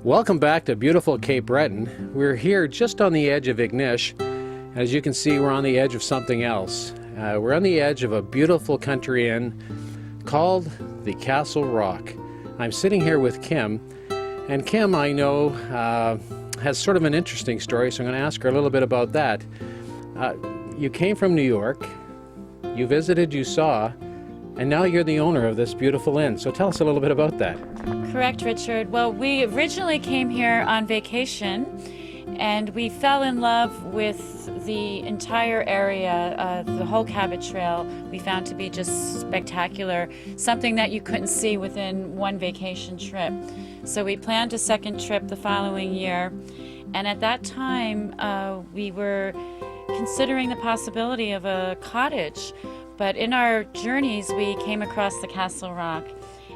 Welcome back to beautiful Cape Breton. We're here just on the edge of Ignish. As you can see, we're on the edge of something else. We're on the edge of a beautiful country inn called the Castle Rock. I'm sitting here with Kim, and Kim, I know, has sort of an interesting story, so I'm going to ask her a little bit about that. You came from New York, you visited, you saw, and now you're the owner of this beautiful inn. So tell us a little bit about that. Correct, Richard. Well, we originally came here on vacation, and we fell in love with the entire area. The whole Cabot Trail we found to be just spectacular, something that you couldn't see within one vacation trip. So we planned a second trip the following year, and at that time we were considering the possibility of a cottage. But in our journeys, we came across the Castle Rock,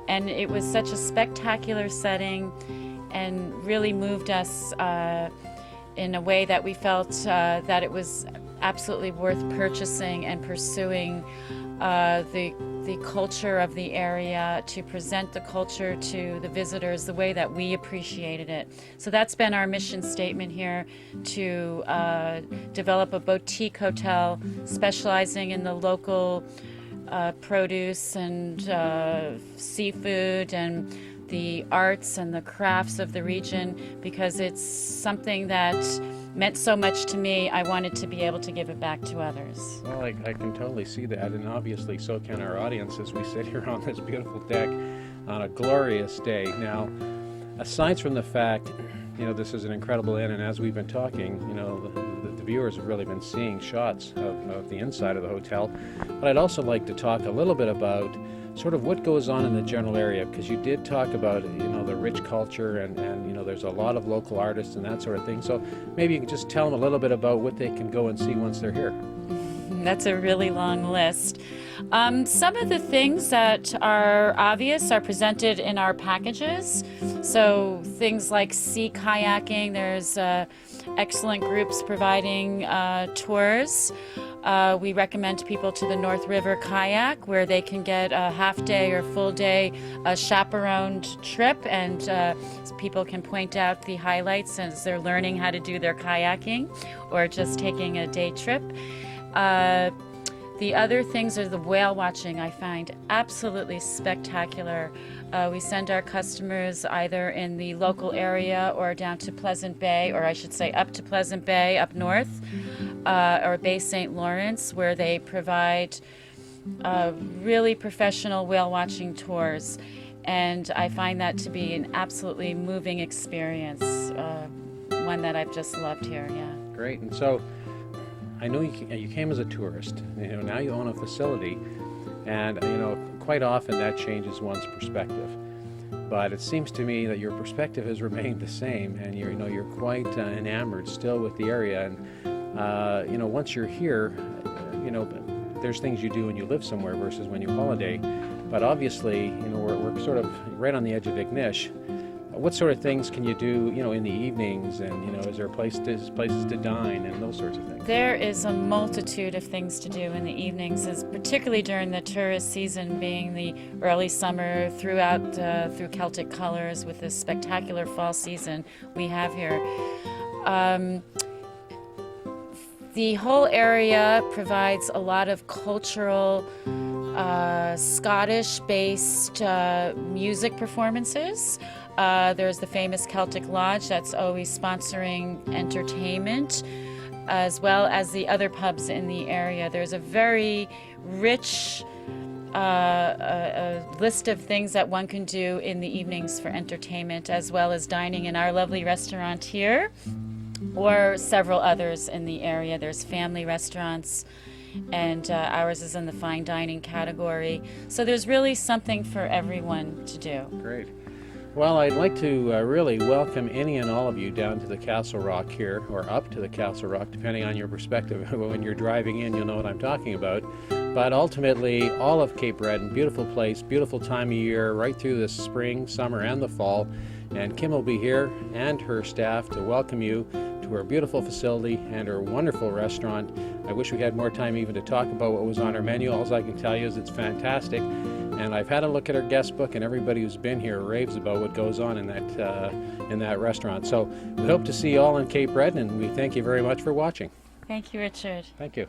and it was such a spectacular setting and really moved us in a way that we felt that it was absolutely worth purchasing and pursuing the culture of the area, to present the culture to the visitors the way that we appreciated it. So that's been our mission statement here, to develop a boutique hotel specializing in the local produce and seafood and the arts and the crafts of the region, because it's something that meant so much to me. I wanted to be able to give it back to others. Well, I can totally see that, and obviously so can our audience as we sit here on this beautiful deck on a glorious day. Now, aside from the fact, this is an incredible inn, and as we've been talking, the viewers have really been seeing shots of the inside of the hotel. But I'd also like to talk a little bit about sort of what goes on in the general area, because you did talk about, the rich culture and there's a lot of local artists and that sort of thing. So maybe you can just tell them a little bit about what they can go and see once they're here. That's a really long list. Some of the things that are obvious are presented in our packages. So things like sea kayaking, there's excellent groups providing tours. We recommend people to the North River Kayak, where they can get a half-day or full-day chaperoned trip, and people can point out the highlights as they're learning how to do their kayaking or just taking a day trip. The other things are the whale watching. I find absolutely spectacular. We send our customers either in the local area or down to Pleasant Bay, or I should say up to Pleasant Bay up north, or Bay St. Lawrence, where they provide really professional whale watching tours. And I find that to be an absolutely moving experience, one that I've just loved here, yeah. Great. And so I know you came as a tourist. Now you own a facility, and quite often that changes one's perspective. But it seems to me that your perspective has remained the same, and you're quite enamored still with the area. And once you're here, there's things you do when you live somewhere versus when you holiday. But obviously, we're sort of right on the edge of Ignish. What sort of things can you do, in the evenings, and is there places to dine and those sorts of things? There is a multitude of things to do in the evenings, particularly during the tourist season, being the early summer through Celtic colors with this spectacular fall season we have here. The whole area provides a lot of cultural, Scottish-based music performances. There's the famous Celtic Lodge that's always sponsoring entertainment, as well as the other pubs in the area. There's a very rich list of things that one can do in the evenings for entertainment, as well as dining in our lovely restaurant here, or several others in the area. There's family restaurants, and ours is in the fine dining category. So there's really something for everyone to do. Great. Well, I'd like to really welcome any and all of you down to the Castle Rock here, or up to the Castle Rock, depending on your perspective. When you're driving in, you'll know what I'm talking about. But ultimately, all of Cape Breton, beautiful place, beautiful time of year, right through the spring, summer, and the fall. And Kim will be here and her staff to welcome you to to her beautiful facility and her wonderful restaurant. I wish we had more time even to talk about what was on her menu. All I can tell you is it's fantastic. And I've had a look at her guest book, and everybody who's been here raves about what goes on in that restaurant. So we hope to see you all in Cape Breton, and we thank you very much for watching. Thank you, Richard. Thank you.